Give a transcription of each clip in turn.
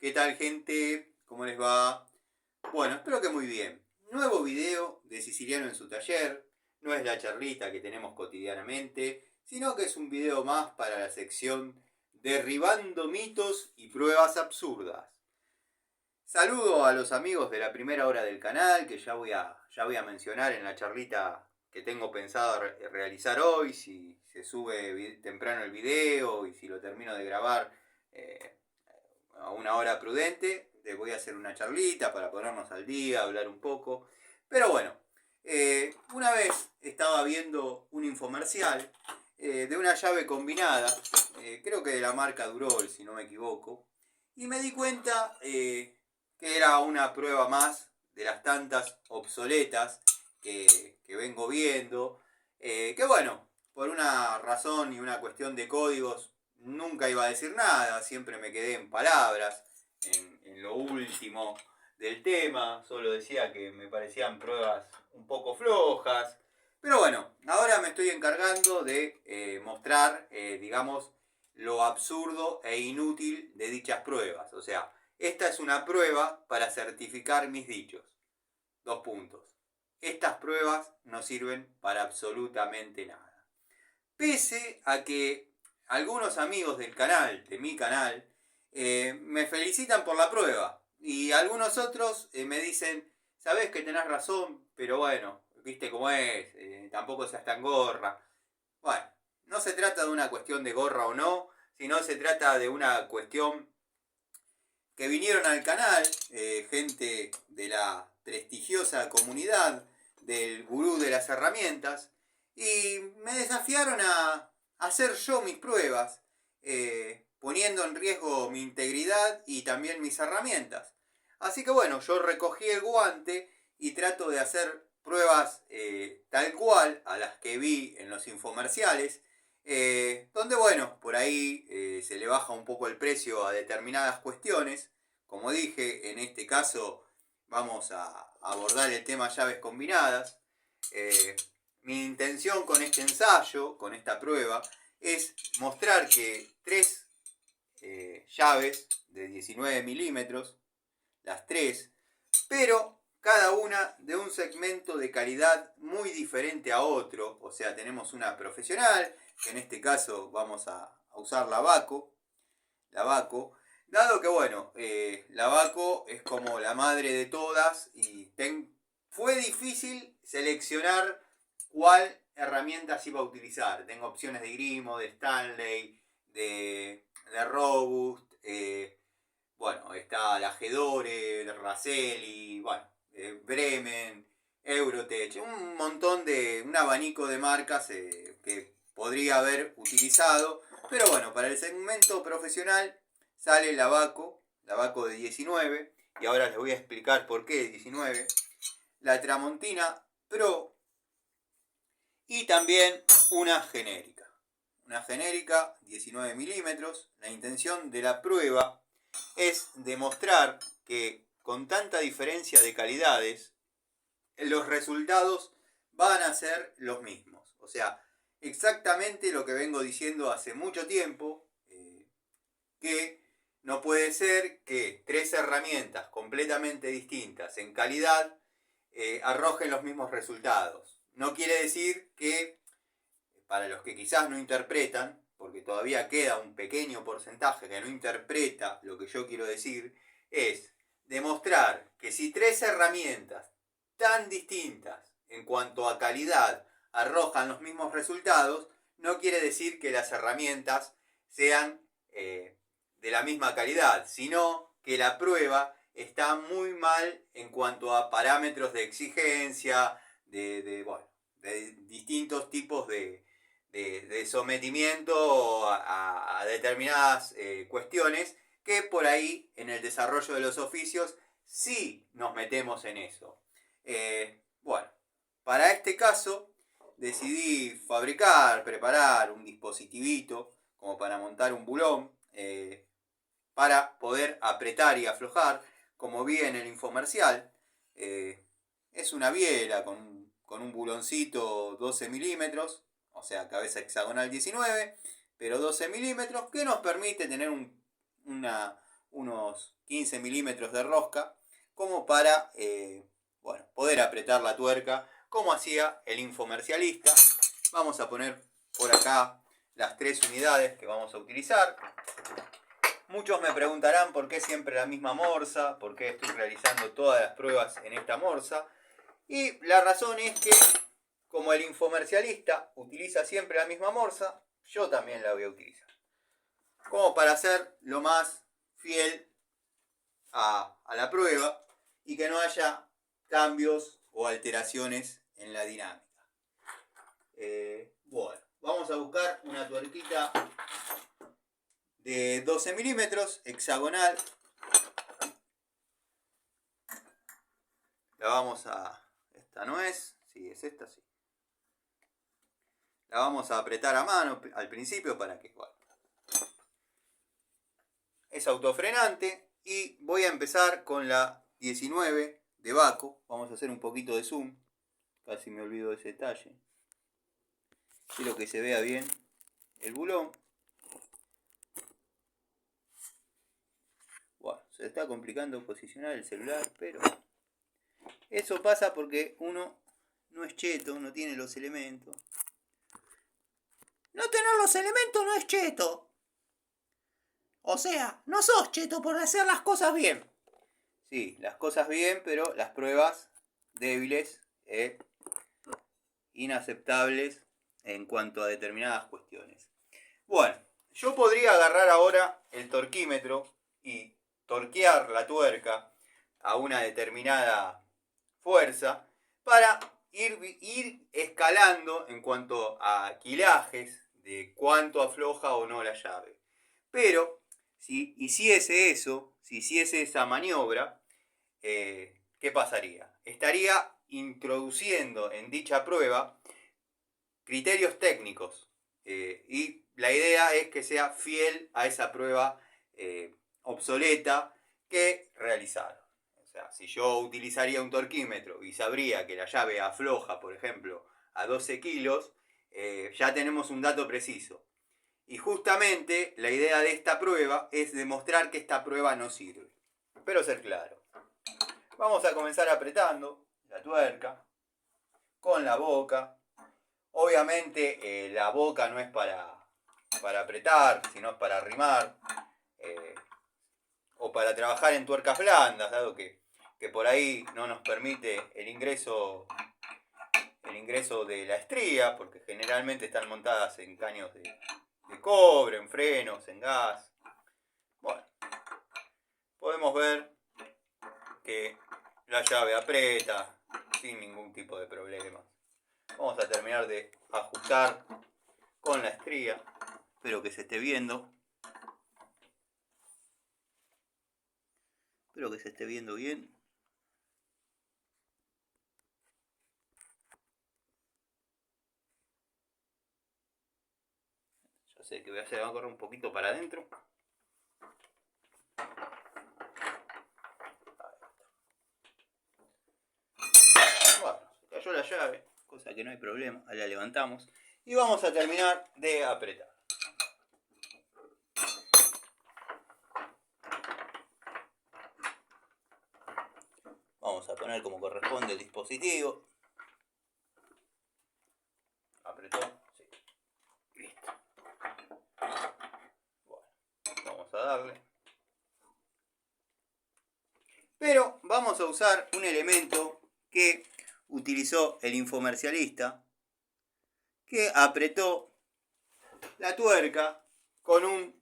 ¿Qué tal, gente? ¿Cómo les va? Bueno, espero que muy bien. Nuevo video de Siciliano en su taller. No es la charlita que tenemos cotidianamente, sino que es un video más para la sección Derribando mitos y pruebas absurdas. Saludo a los amigos de la primera hora del canal, que ya voy a mencionar en la charlita que tengo pensado realizar hoy, si se sube temprano el video y si lo termino de grabar a una hora prudente. Les voy a hacer una charlita para ponernos al día, hablar un poco. Pero bueno, una vez estaba viendo un infomercial de una llave combinada, creo que de la marca Durol, si no me equivoco, y me di cuenta que era una prueba más de las tantas obsoletas que vengo viendo, que bueno, por una razón y una cuestión de códigos nunca iba a decir nada, siempre me quedé en palabras, en lo último del tema, solo decía que me parecían pruebas un poco flojas, pero bueno, ahora me estoy encargando de mostrar, digamos, lo absurdo e inútil de dichas pruebas. O sea, esta es una prueba para certificar mis dichos. 2 puntos. Estas pruebas no sirven para absolutamente nada. Pese a que algunos amigos del canal, de mi canal, me felicitan por la prueba. Y algunos otros me dicen, sabés que tenés razón, pero bueno, viste cómo es, tampoco seas tan gorra. Bueno, no se trata de una cuestión de gorra o no, sino se trata de una cuestión que vinieron al canal, gente de la prestigiosa comunidad del gurú de las herramientas, y me desafiaron a hacer yo mis pruebas, poniendo en riesgo mi integridad y también mis herramientas. Así que bueno, yo recogí el guante y trato de hacer pruebas tal cual a las que vi en los infomerciales, donde bueno, por ahí se le baja un poco el precio a determinadas cuestiones. Como dije, en este caso vamos a abordar el tema llaves combinadas. Mi intención con este ensayo, con esta prueba, es mostrar que tres llaves de 19 milímetros, las tres, pero cada una de un segmento de calidad muy diferente a otro. O sea, tenemos una profesional, que en este caso vamos a usar la Baco, dado que bueno, la Baco es como la madre de todas y fue difícil seleccionar cuál herramienta se iba a utilizar. Tengo opciones de Grimo, de Stanley, de Robust, bueno, está la Gedore, de Raselli, bueno, Bremen, Eurotech, un abanico de marcas que podría haber utilizado, pero bueno, para el segmento profesional sale la Baco de 19, y ahora les voy a explicar por qué de 19, la Tramontina Pro y también una genérica 19 milímetros. La intención de la prueba es demostrar que con tanta diferencia de calidades, los resultados van a ser los mismos. O sea, exactamente lo que vengo diciendo hace mucho tiempo, que no puede ser que tres herramientas completamente distintas en calidad arrojen los mismos resultados. No quiere decir que, para los que quizás no interpretan, porque todavía queda un pequeño porcentaje que no interpreta lo que yo quiero decir, es demostrar que si tres herramientas tan distintas en cuanto a calidad arrojan los mismos resultados, no quiere decir que las herramientas sean de la misma calidad, sino que la prueba está muy mal en cuanto a parámetros de exigencia, bueno, de distintos tipos de sometimiento a determinadas cuestiones, que por ahí en el desarrollo de los oficios sí nos metemos en eso. Bueno, para este caso decidí preparar un dispositivito como para montar un bulón, para poder apretar y aflojar, como vi en el infomercial. Es una biela con un buloncito 12 milímetros, o sea, cabeza hexagonal 19, pero 12 milímetros, que nos permite tener una unos 15 milímetros de rosca, como para bueno, poder apretar la tuerca como hacía el infomercialista. Vamos a poner por acá las 3 unidades que vamos a utilizar. Muchos me preguntarán por qué siempre la misma morsa, por qué estoy realizando todas las pruebas en esta morsa. Y la razón es que, como el infomercialista utiliza siempre la misma morsa, yo también la voy a utilizar. Como para ser lo más fiel a la prueba y que no haya cambios o alteraciones en la dinámica. Bueno, vamos a buscar una tuerquita de 12 milímetros, hexagonal. La vamos a... Esta no es, sí, es esta, sí. La vamos a apretar a mano al principio para que... Bueno, es autofrenante y voy a empezar con la 19 de Baco. Vamos a hacer un poquito de zoom. Casi me olvido de ese detalle. Quiero que se vea bien el bulón. Bueno, se está complicando posicionar el celular, pero eso pasa porque uno no es cheto, no tiene los elementos. No tener los elementos no es cheto. O sea, no sos cheto por hacer las cosas bien. Sí, las cosas bien, pero las pruebas débiles, inaceptables en cuanto a determinadas cuestiones. Bueno, yo podría agarrar ahora el torquímetro y torquear la tuerca a una determinada fuerza para ir escalando en cuanto a quilajes de cuánto afloja o no la llave. Pero si hiciese eso, si hiciese esa maniobra, ¿qué pasaría? Estaría introduciendo en dicha prueba criterios técnicos y la idea es que sea fiel a esa prueba obsoleta que realizaron. O sea, si yo utilizaría un torquímetro y sabría que la llave afloja, por ejemplo, a 12 kilos, ya tenemos un dato preciso. Y justamente la idea de esta prueba es demostrar que esta prueba no sirve. Espero ser claro. Vamos a comenzar apretando la tuerca con la boca. Obviamente la boca no es para apretar, sino para arrimar o para trabajar en tuercas blandas, dado que por ahí no nos permite el ingreso de la estría, porque generalmente están montadas en caños de cobre, en frenos, en gas. Bueno, podemos ver que la llave aprieta sin ningún tipo de problema. Vamos a terminar de ajustar con la estría. Espero que se esté viendo. Espero que se esté viendo bien. Ya sé que voy a correr un poquito para adentro. Bueno, se cayó la llave, cosa que no hay problema. La levantamos y vamos a terminar de apretar. Vamos a poner como corresponde el dispositivo. Apretó, sí. Listo. Bueno, vamos a darle. Pero vamos a usar un elemento que utilizó el infomercialista, que apretó la tuerca con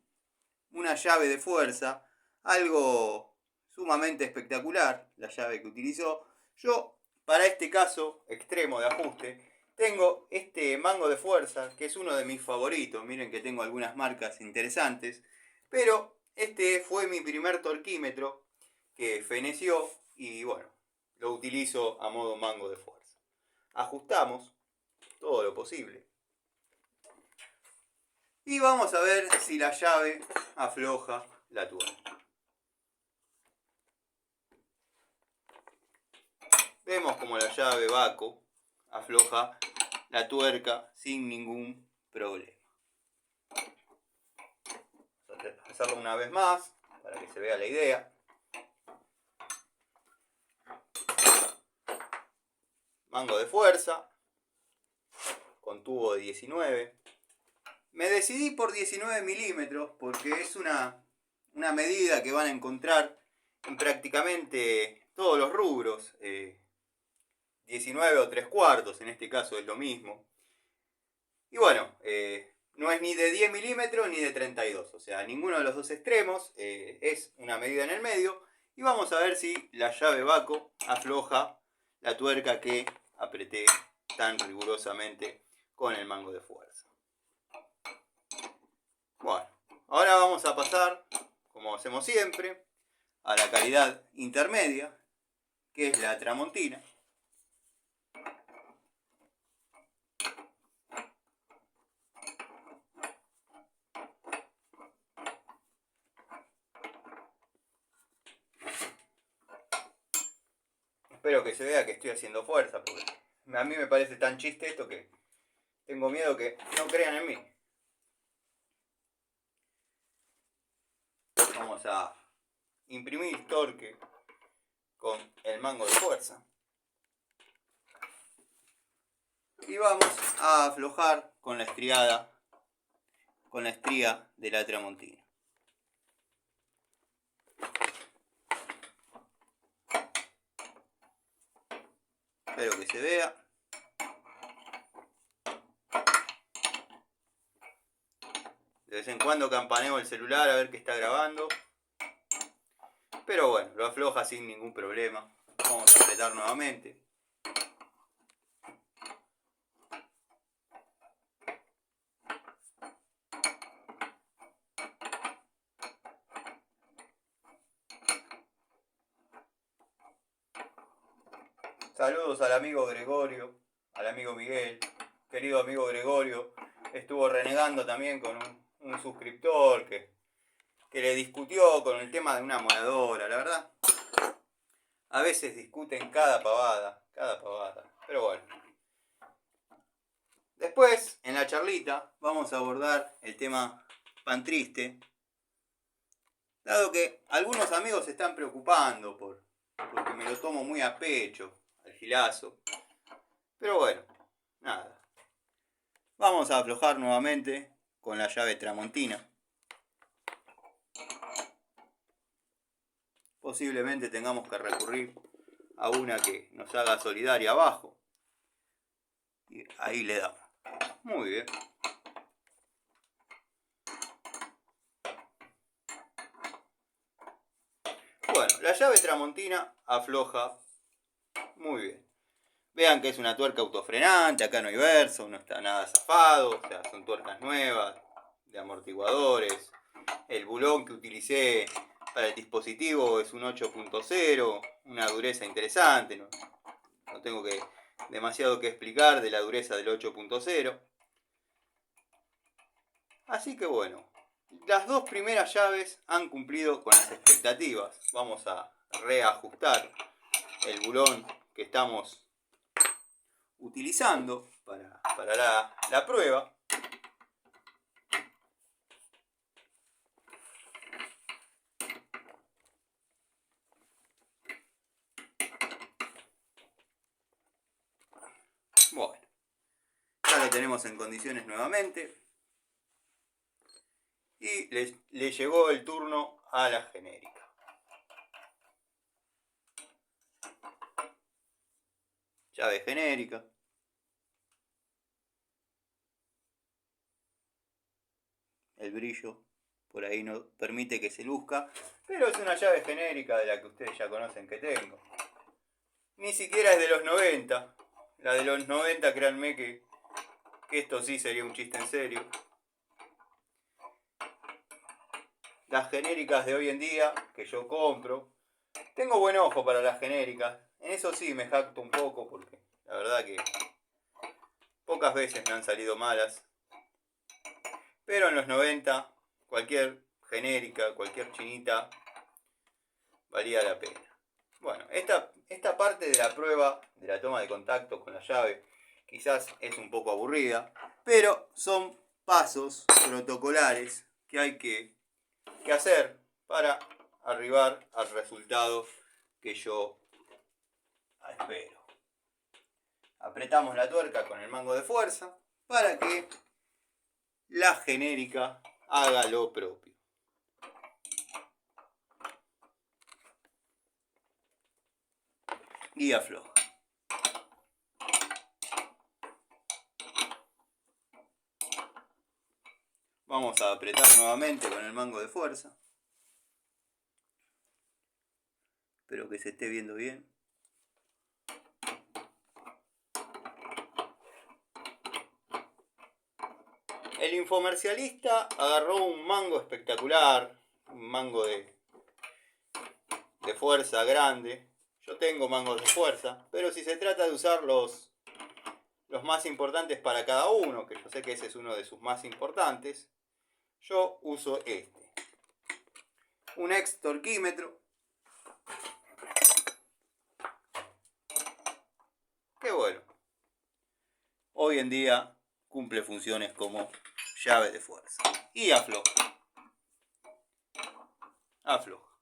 una llave de fuerza, algo sumamente espectacular, la llave que utilizó. Yo, para este caso extremo de ajuste, tengo este mango de fuerza, que es uno de mis favoritos. Miren que tengo algunas marcas interesantes, pero este fue mi primer torquímetro que feneció y bueno, lo utilizo a modo mango de fuerza. Ajustamos todo lo posible. Y vamos a ver si la llave afloja la tuerca. Vemos como la llave Baco afloja la tuerca sin ningún problema. Vamos a hacerlo una vez más para que se vea la idea. Mango de fuerza, con tubo de 19. Me decidí por 19 milímetros porque es una medida que van a encontrar en prácticamente todos los rubros. 19 o 3/4, en este caso es lo mismo. Y bueno, no es ni de 10 milímetros ni de 32, o sea, ninguno de los dos extremos, es una medida en el medio. Y vamos a ver si la llave Baco afloja la tuerca que apreté tan rigurosamente con el mango de fuerza. Bueno, ahora vamos a pasar, como hacemos siempre, a la calidad intermedia, que es la tramontina. Espero que se vea que estoy haciendo fuerza, porque a mí me parece tan chiste esto que tengo miedo que no crean en mí. Vamos a imprimir torque con el mango de fuerza. Y vamos a aflojar con la estriada, con la estría de la tramontina. Espero que se vea. De vez en cuando campaneo el celular a ver que está grabando. Pero bueno, lo afloja sin ningún problema. Vamos a apretar nuevamente. Saludos al amigo Gregorio, al amigo Miguel. Querido amigo Gregorio, estuvo renegando también con un suscriptor que le discutió con el tema de una moladora. La verdad, a veces discuten cada pavada. Pero bueno. Después, en la charlita, vamos a abordar el tema pan triste. Dado que algunos amigos se están preocupando porque me lo tomo muy a pecho, al gilazo. Pero bueno, nada. Vamos a aflojar nuevamente con la llave tramontina. Posiblemente tengamos que recurrir a una que nos haga solidaria abajo. Y ahí le damos. Muy bien. Bueno, la llave tramontina afloja muy bien. Vean que es una tuerca autofrenante, acá no hay verso, no está nada zafado, o sea, son tuercas nuevas, de amortiguadores. El bulón que utilicé para el dispositivo es un 8.0, una dureza interesante, no tengo demasiado que explicar de la dureza del 8.0. Así que bueno, las dos primeras llaves han cumplido con las expectativas. Vamos a reajustar el bulón que estamos utilizando para la prueba. Bueno, ya lo tenemos en condiciones nuevamente. Y le llegó el turno a la genérica. Llave genérica. El brillo por ahí no permite que se luzca, pero es una llave genérica de la que ustedes ya conocen que tengo. Ni siquiera es de los 90. La de los 90, créanme que esto sí sería un chiste en serio. Las genéricas de hoy en día que yo compro, tengo buen ojo para las genéricas. En eso sí me jacto un poco porque la verdad que pocas veces me han salido malas. Pero en los 90, cualquier genérica, cualquier chinita, valía la pena. Bueno, esta parte de la prueba de la toma de contacto con la llave quizás es un poco aburrida, pero son pasos protocolares que hay que hacer para arribar al resultado que yo espero. Apretamos la tuerca con el mango de fuerza para que la genérica haga lo propio. Y afloja. Vamos a apretar nuevamente con el mango de fuerza. Espero que se esté viendo bien. El infomercialista agarró un mango espectacular, un mango de fuerza grande. Yo tengo mangos de fuerza, pero si se trata de usar los más importantes para cada uno, que yo sé que ese es uno de sus más importantes, yo uso este. Un extorquímetro. Que bueno, hoy en día cumple funciones como llave de fuerza. Y afloja. Afloja.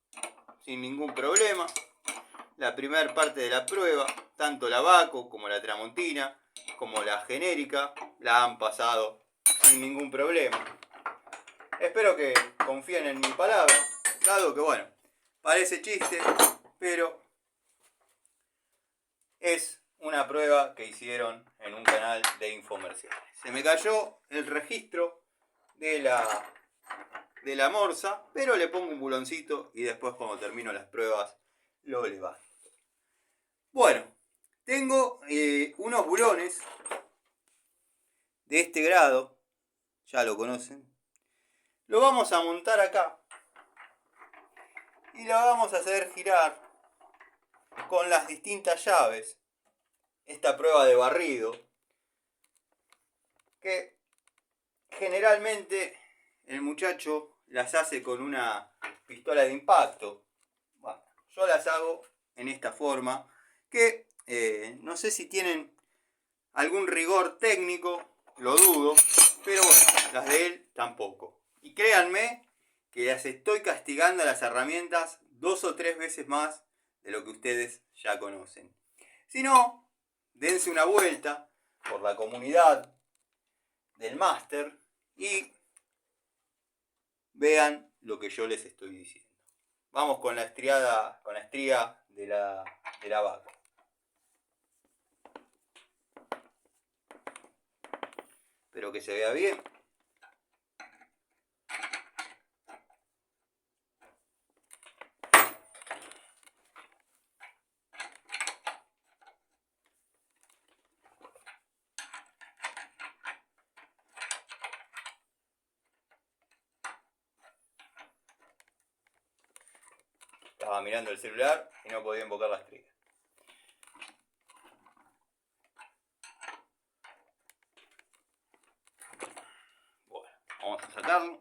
Sin ningún problema. La primera parte de la prueba, tanto la Baco como la Tramontina, como la genérica, la han pasado sin ningún problema. Espero que confíen en mi palabra, dado que bueno, parece chiste, pero es una prueba que hicieron en un canal de infomerciales. Se me cayó el registro de la morsa, pero le pongo un buloncito y después cuando termino las pruebas lo levanto. Bueno, tengo unos bulones de este grado, ya lo conocen. Lo vamos a montar acá y lo vamos a hacer girar con las distintas llaves. Esta prueba de barrido, que generalmente el muchacho las hace con una pistola de impacto. Bueno, yo las hago en esta forma, que no sé si tienen algún rigor técnico, lo dudo, pero bueno, las de él tampoco. Y créanme que las estoy castigando a las herramientas 2 o 3 veces más de lo que ustedes ya conocen. Si no, dense una vuelta por la comunidad del máster y vean lo que yo les estoy diciendo. Vamos con la estría de la vaca. Espero que se vea bien. Estaba mirando el celular y no podía invocar la estría. Bueno, vamos a sacarlo.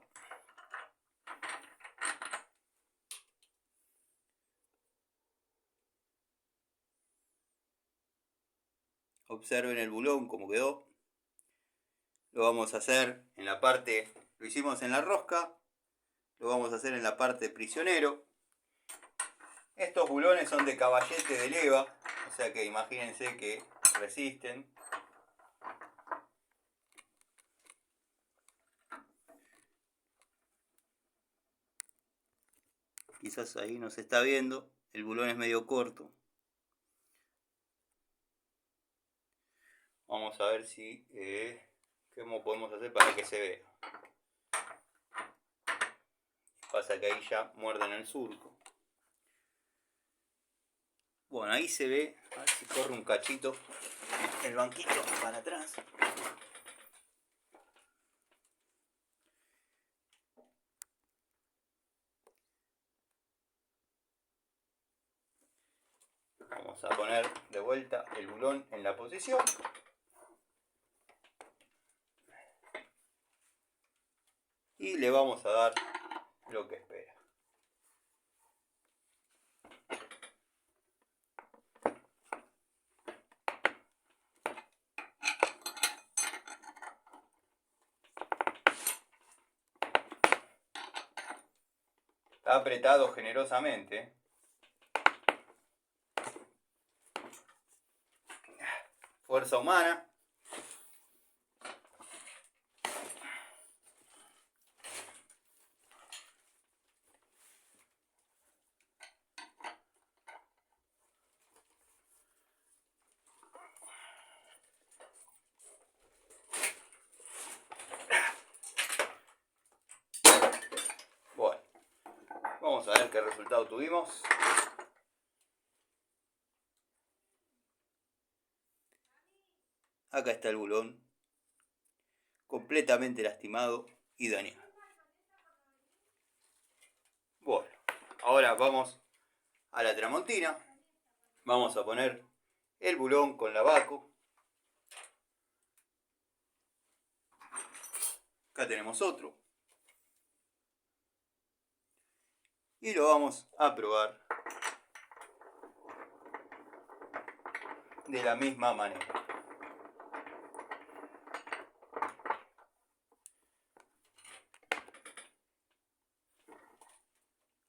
Observen el bulón como quedó. Lo vamos a hacer en la parte, lo hicimos en la rosca, lo vamos a hacer en la parte prisionero. Estos bulones son de caballete de leva, o sea que imagínense que resisten. Quizás ahí no se está viendo, el bulón es medio corto. Vamos a ver si cómo podemos hacer para que se vea. Pasa que ahí ya muerden el surco. Bueno, ahí se ve, a ver si corre un cachito el banquito para atrás. Vamos a poner de vuelta el bulón en la posición. Y le vamos a dar lo que espera. apretado generosamente. Fuerza humana. Bueno, vamos a ver qué resultado tuvimos. Acá está el bulón, completamente lastimado y dañado. Bueno, ahora vamos a la tramontina. Vamos a poner el bulón con la Baco. Acá tenemos otro. Y lo vamos a probar de la misma manera.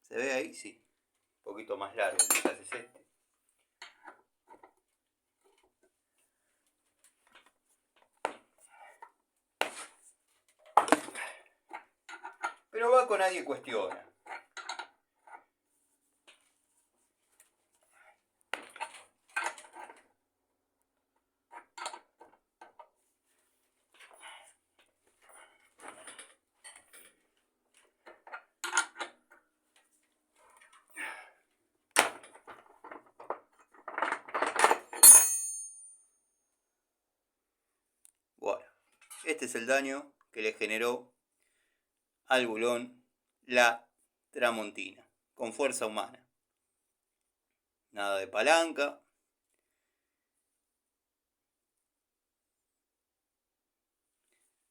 ¿Se ve ahí? Sí. Un poquito más largo, quizás es este. Pero Baco nadie cuestiona. Bueno, este es el daño que le generó al bulón la tramontina, con fuerza humana. Nada de palanca.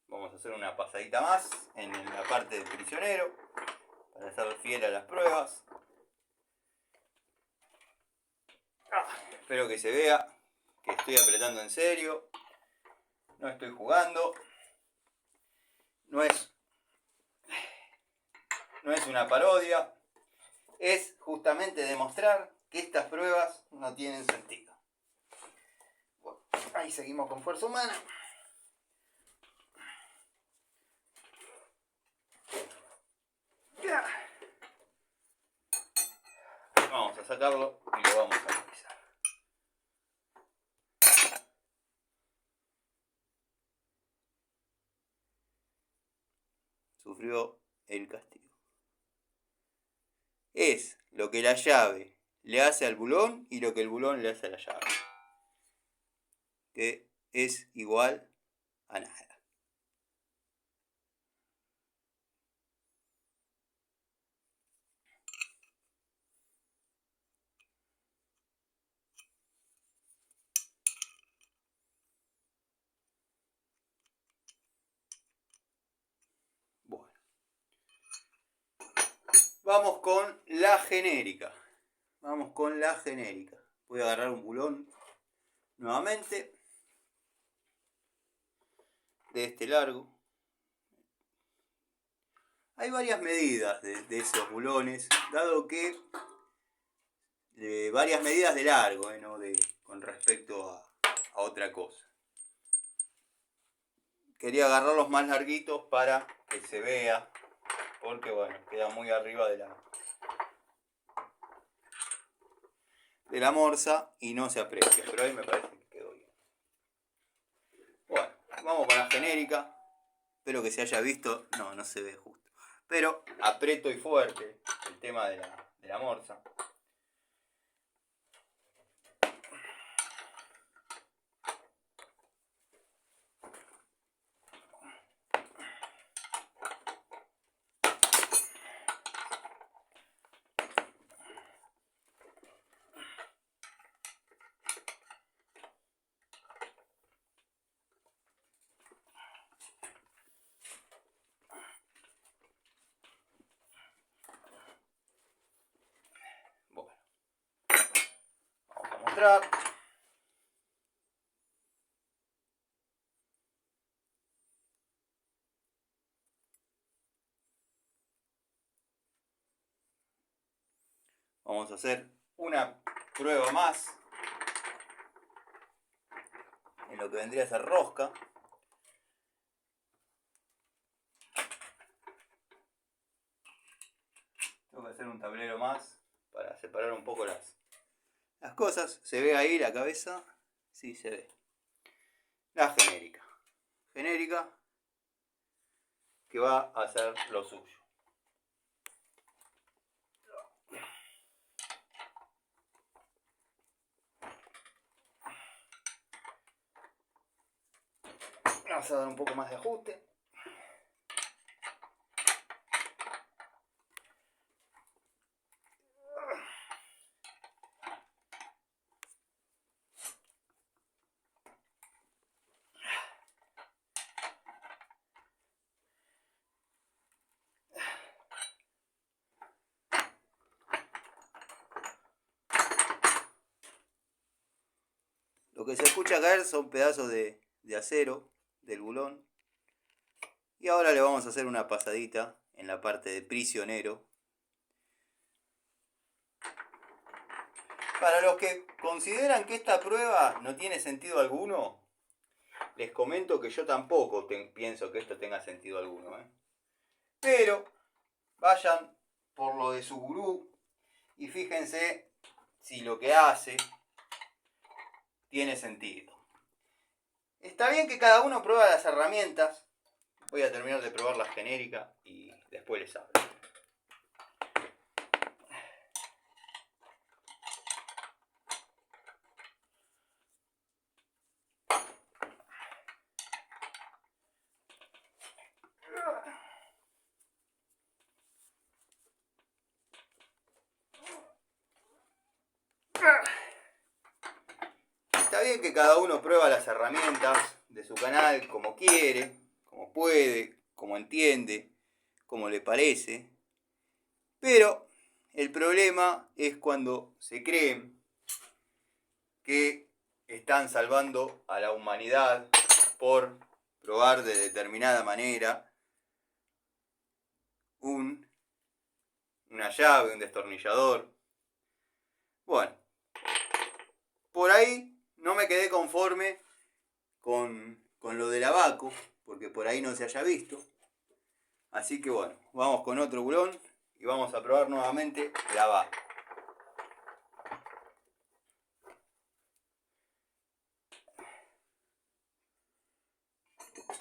Vamos a hacer una pasadita más en la parte del prisionero para ser fiel a las pruebas. Espero que se vea que estoy apretando en serio. No estoy jugando. No es una parodia. Es justamente demostrar que estas pruebas no tienen sentido. Bueno, ahí seguimos con fuerza humana. Vamos a sacarlo y lo vamos a revisar. Sufrió el castigo. Es lo que la llave le hace al bulón y lo que el bulón le hace a la llave. Que es igual a nada. Bueno. Vamos con la genérica. Vamos con la genérica. Voy a agarrar un bulón nuevamente. De este largo. Hay varias medidas de esos bulones, dado que varias medidas de largo, ¿no? Con respecto a otra cosa. Quería agarrarlos más larguitos para que se vea, porque bueno, queda muy arriba de la morsa y no se aprecia, pero ahí me parece que quedó bien. Bueno, vamos con la genérica. Espero que se haya visto. No se ve justo. Pero aprieto y fuerte el tema de la morsa. Bueno, vamos a mostrar. vamos a hacer una prueba más en lo que vendría a ser rosca. Tengo que hacer un tablero más para separar un poco las cosas. ¿Se ve ahí la cabeza? Sí, se ve. La genérica. Genérica que va a hacer lo suyo. Vamos a dar un poco más de ajuste. Lo que se escucha caer son pedazos de acero del bulón. Y ahora le vamos a hacer una pasadita en la parte de prisionero. Para los que consideran que esta prueba no tiene sentido alguno, les comento que yo tampoco pienso que esto tenga sentido alguno. Pero vayan por lo de su gurú y fíjense si lo que hace tiene sentido. Está bien que cada uno prueba las herramientas. Voy a terminar de probar la genérica y después les hablo. Está bien que cada uno prueba las herramientas de su canal como quiere, como puede, como entiende, como le parece. Pero el problema es cuando se creen que están salvando a la humanidad por probar de determinada manera una llave, un destornillador. Bueno, por ahí no me quedé conforme con lo del abaco, porque por ahí no se haya visto. Así que bueno, vamos con otro bulón y vamos a probar nuevamente el abaco.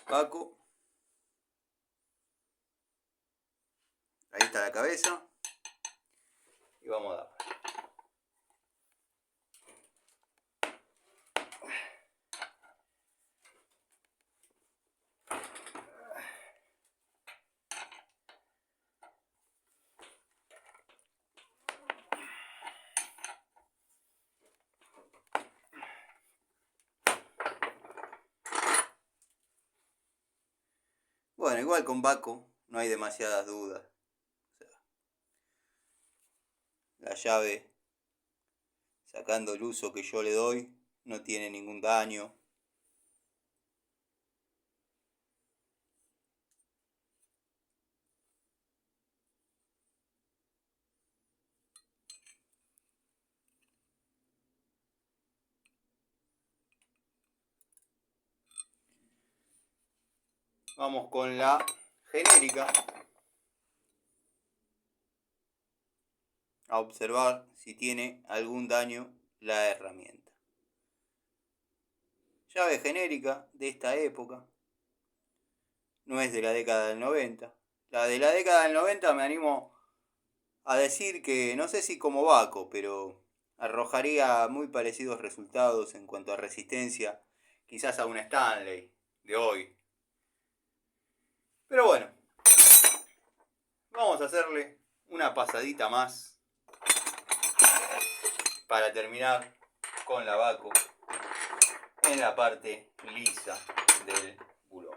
Abaco. Ahí está la cabeza. Y vamos a dar. Bueno, igual con Baco no hay demasiadas dudas. O sea, la llave, sacando el uso que yo le doy, no tiene ningún daño. Vamos con la genérica. A observar si tiene algún daño la herramienta. Llave genérica de esta época. No es de la década del 90. La de la década del 90 me animo a decir que no sé si como Baco, pero arrojaría muy parecidos resultados en cuanto a resistencia, quizás a una Stanley de hoy. Pero bueno, vamos a hacerle una pasadita más para terminar con la Baco en la parte lisa del bulón.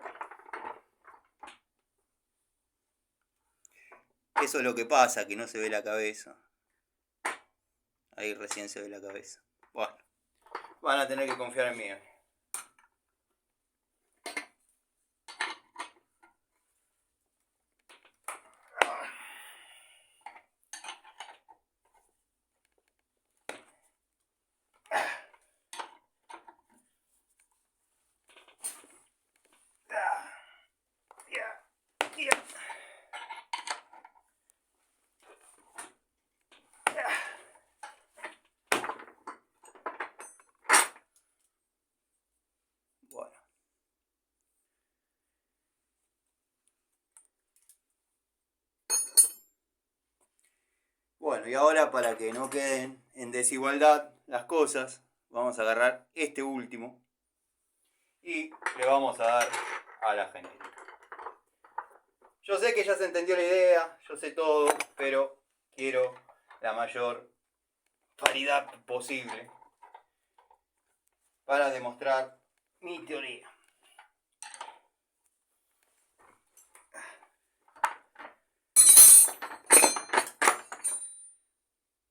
Eso es lo que pasa, que no se ve la cabeza. Ahí recién se ve la cabeza. Bueno, van a tener que confiar en mí. Bueno, y ahora para que no queden en desigualdad las cosas, vamos a agarrar este último y le vamos a dar a la genérica. Yo sé que ya se entendió la idea, yo sé todo, pero quiero la mayor claridad posible para demostrar mi teoría.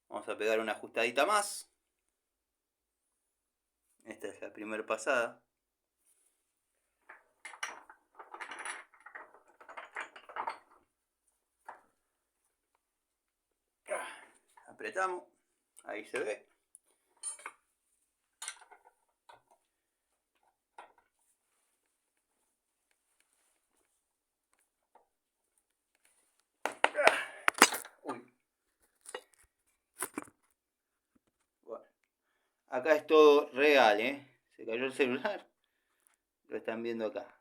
Vamos a pegar una ajustadita más. Esta es la primera pasada. Apretamos, ahí se ve. Uy. Bueno, acá es todo real, se cayó el celular, lo están viendo acá.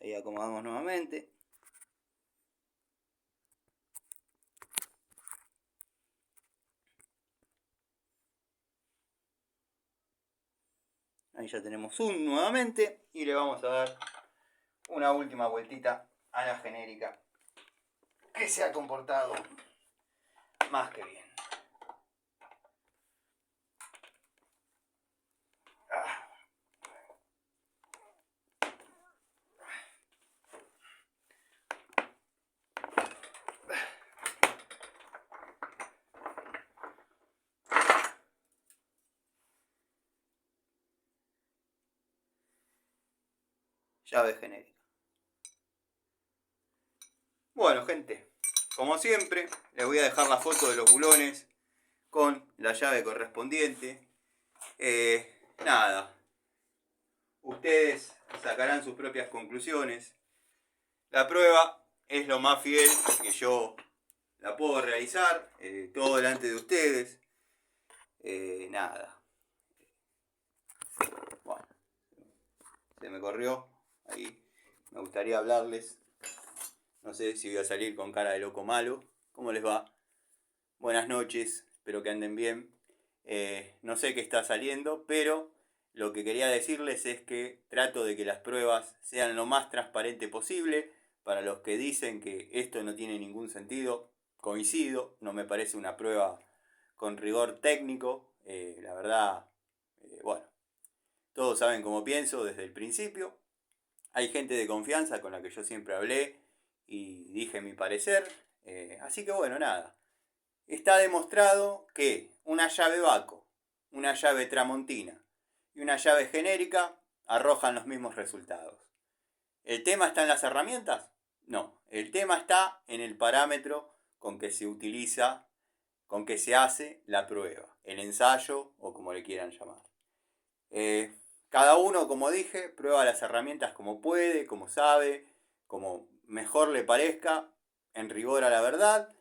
Ahí acomodamos nuevamente. Ahí ya tenemos un nuevamente y le vamos a dar una última vueltita a la genérica, que se ha comportado más que bien. Llave genérica. Bueno, gente, como siempre, les voy a dejar la foto de los bulones con la llave correspondiente. Nada, ustedes sacarán sus propias conclusiones. La prueba es lo más fiel que yo la puedo realizar, todo delante de ustedes. Nada. Bueno, se me corrió. Ahí me gustaría hablarles. No sé si voy a salir con cara de loco malo. ¿Cómo les va? Buenas noches, espero que anden bien. No sé qué está saliendo, pero lo que quería decirles es que trato de que las pruebas sean lo más transparente posible. Para los que dicen que esto no tiene ningún sentido, coincido, no me parece una prueba con rigor técnico. La verdad, bueno, todos saben cómo pienso desde el principio. Hay gente de confianza con la que yo siempre hablé y dije mi parecer. Así que bueno, nada. Está demostrado que una llave Baco, una llave Tramontina y una llave genérica arrojan los mismos resultados. ¿El tema está en las herramientas? No, el tema está en el parámetro con que se utiliza, con que se hace la prueba, el ensayo o como le quieran llamar. Cada uno, como dije, prueba las herramientas como puede, como sabe, como mejor le parezca, en rigor a la verdad.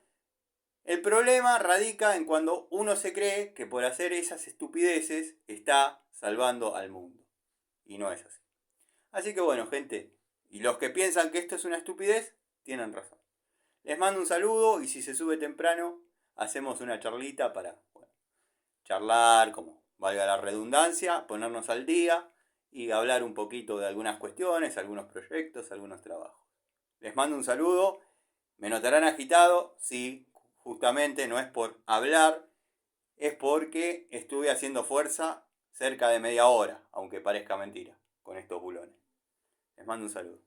El problema radica en cuando uno se cree que por hacer esas estupideces está salvando al mundo. Y no es así. Así que bueno, gente, y los que piensan que esto es una estupidez, tienen razón. Les mando un saludo y si se sube temprano, hacemos una charlita para charlar, como valga la redundancia, ponernos al día y hablar un poquito de algunas cuestiones, algunos proyectos, algunos trabajos. Les mando un saludo. Me notarán agitado, sí, justamente no es por hablar, es porque estuve haciendo fuerza cerca de media hora, aunque parezca mentira, con estos bulones. Les mando un saludo.